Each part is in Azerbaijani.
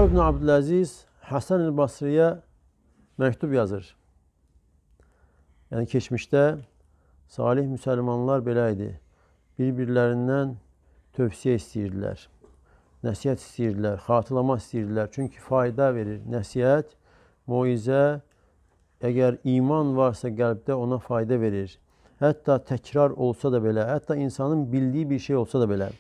Ömər ibn Abdüləziz Həsən el-Basriyə məktub yazır. Yəni keçmişdə salih müsəlmanlar belə idi. Bir-birlərindən tövsiyə istəyirdilər, nəsihət istəyirdilər, xatırlama istəyirdilər. Çünki fayda verir. Nəsihət, moizə, əgər iman varsa qəlbdə ona fayda verir. Hətta təkrar olsa da belə, hətta insanın bildiyi bir şey olsa da belə.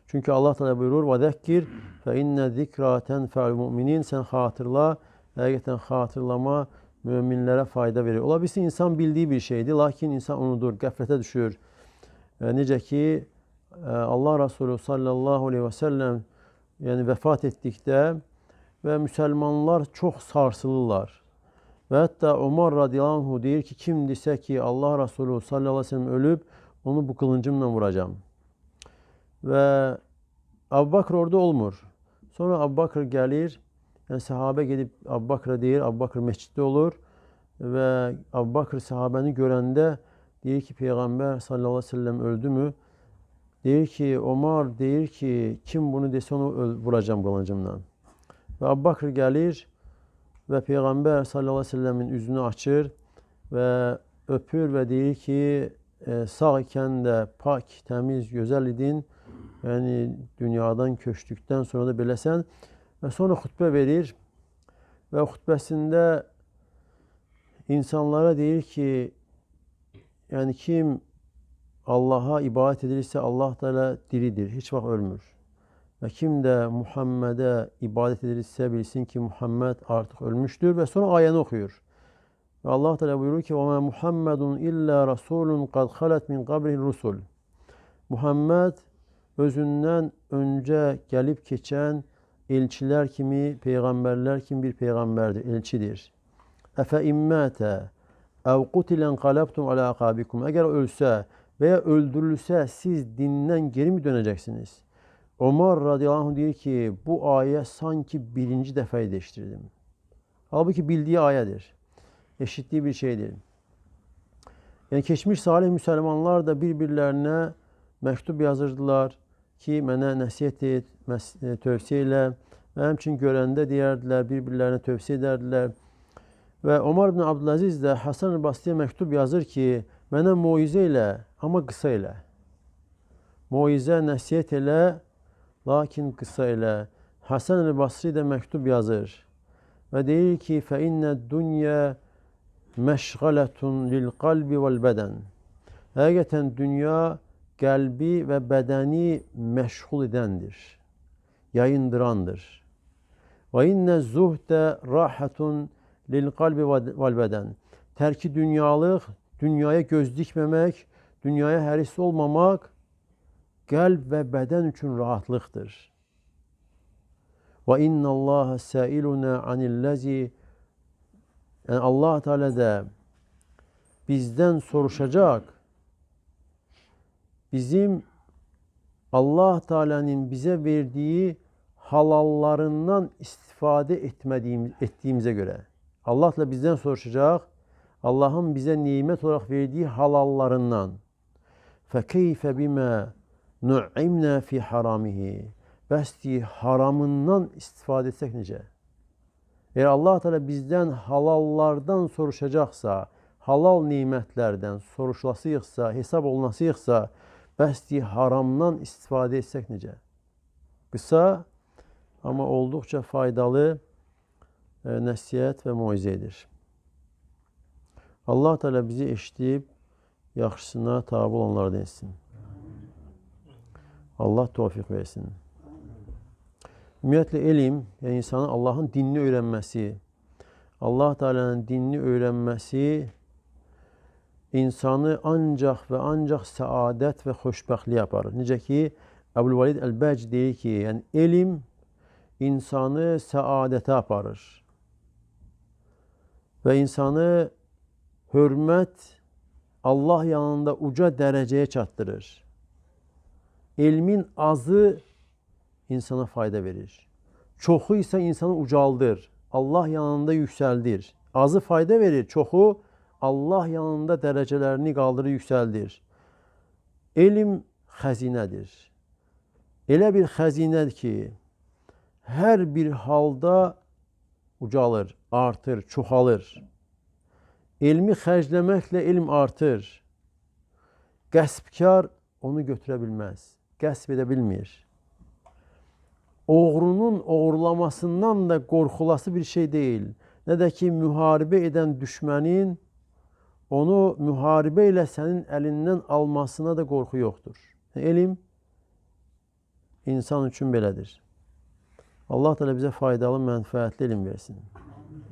Çünki Allah Teala buyurur: "Və zəkkir fe inne zikra tenfa'ul mu'minin." Sən xatırla, həqiqətən xatırlama möminlərə fayda verir. Ola bilsin insan bildiyi bir şeydir, lakin insan unudur, qəflətə düşür. Necə ki Allah Resulü sallallahu aleyhi və səlləm yəni vəfat etdikdə və müsəlmanlar çox sarsılırlar. Və hətta Ömər radiyallahu anh deyir ki, kim desə ki Allah Resulü sallallahu aleyhi və səlləm ölüb, onu bu qılıncımla vuracağım. Və Əbu Bakr orada olmur. Sonra Əbu Bakr gəlir, yəni səhabə gedib Əbu Bakr'a deyir, Əbu Bakr məsciddə olur və Əbu Bakr səhabəni görəndə deyir ki, Peyğəmbər sallallahu aleyhi ve sellem öldü mü? Deyir ki, Ömər deyir ki, kim bunu desə onu vuracağım qılıncımla. Və Əbu Bakr gəlir və Peyğəmbər sallallahu aleyhi ve sellemin üzünü açır və öpür və deyir ki, sağ ikən də pak, təmiz, gözəl idin. Yəni dünyadan köçdükdən sonra da beləsən. Və sonra xutbə verir və xutbəsində insanlara deyir ki, yəni kim Allaha ibadət edirsə Allah Teala diridir, heç vaxt ölmür. Və kim də Muhammedə ibadət edirsə bilsin ki, Muhammed artıq ölmüşdür və sonra ayəni oxuyur. Və Allah Teala buyurur ki: "Və Muhammedun illa rasulun qad xalat min qablihi rusul." Muhammed özündən öncə gəlib keçən elçilər kimi, peyğəmbərlər kimi bir peyğəmbərdir, elçidir. Əfə immətə əv qutilən qalabtum alə aqabikum. Əgər ölsə və ya öldürülsə, siz dindən geri mi dönəcəksiniz? Ömər radiyallahu anh deyir ki, bu ayə sanki birinci dəfə eşitdirdim. Halbuki bildiyi ayədir, eşitdiyi bir şeydir. Yəni keçmiş salih müsəlmanlar da bir-birlərinə məktub yazırdılar ki, mənə nəsihət et, tövsiyə elə və həmçinin görəndə deyərdilər, bir-birlərinə tövsiyə edərdilər. Və Ömər ibn Abdüləziz də Həsən el-Basriyə məktub yazır ki, mənə moizə elə, amma qısa elə. Moizə, nəsihət elə, lakin qısa elə. Həsən el-Basri də məktub yazır və deyir ki, فَإِنَّ الدُّنْيَا مَشْغَلَةٌ لِلْقَلْبِ وَالْبَدَنِ. Həqiqətən dünya qəlbi və bədəni məşğul edəndir, yayındırandır. Və innə zuhdə rahatun lil qalbi vəl bədən. Tərki dünyalıq, dünyaya göz dikməmək, dünyaya həris olmamaq qəlb və bədən üçün rahatlıqdır. Və innəllaha səiluna anilləzi. Yəni Allah Teala da bizdən soruşacaq. Bizim Allah Teala'nın bize verdiği halallarından istifadə etdiyimizə görə. Allah da bizdən soruşacaq. Allah'ın bize nimet olarak verdiği halallarından. فَكَيْفَ بِمَا نُعِمْنَا فِي حَرَامِهِ. Bəs haramından istifadə etsək necə? Eğer Allah Teala bizdən halallardan soruşacaqsa, halal nimətlərdən soruşulasıyıqsa, hesab olunasıyıqsa, bəs haramdan istifadə etsək necə? Qısa, amma olduqca faydalı nəsihət və moizədir. Allah Teala bizi eşidib, yaxşısına tabi olanlardan etsin. Allah tövfiq versin. Ümumiyyətlə, elm, yəni insanın Allahın dinini öyrənməsi, Allah Teala'nın dinini öyrənməsi insanı ancaq və ancaq səadət və xoşbəxtliyə aparır. Necə ki, Əbülvalid Əl-Bəci deyir ki, yəni elm insanı səadətə aparır və insanı hörmət Allah yanında uca dərəcəyə çatdırır. Elmin azı insana fayda verir. Çoxu isə insanı ucaldır, Allah yanında yüksəldir. Azı fayda verir, çoxu Allah yanında dərəcələrini qaldırır, yüksəldir. Elm xəzinədir. Elə bir xəzinədir ki, her bir halda ucalır, artır, çoxalır. Elmi xərcləməklə elm artır. Qəsbkar onu götürə bilməz, qəsb edə bilmir. Oğrunun oğurlamasından da qorxulası bir şey deyil. Nə də ki, müharibə edən düşmənin onu müharibə ilə sənin əlindən almasına da qorxu yoxdur. Elm insan üçün belədir. Allah Teala bizə faydalı, mənfəətli elm versin.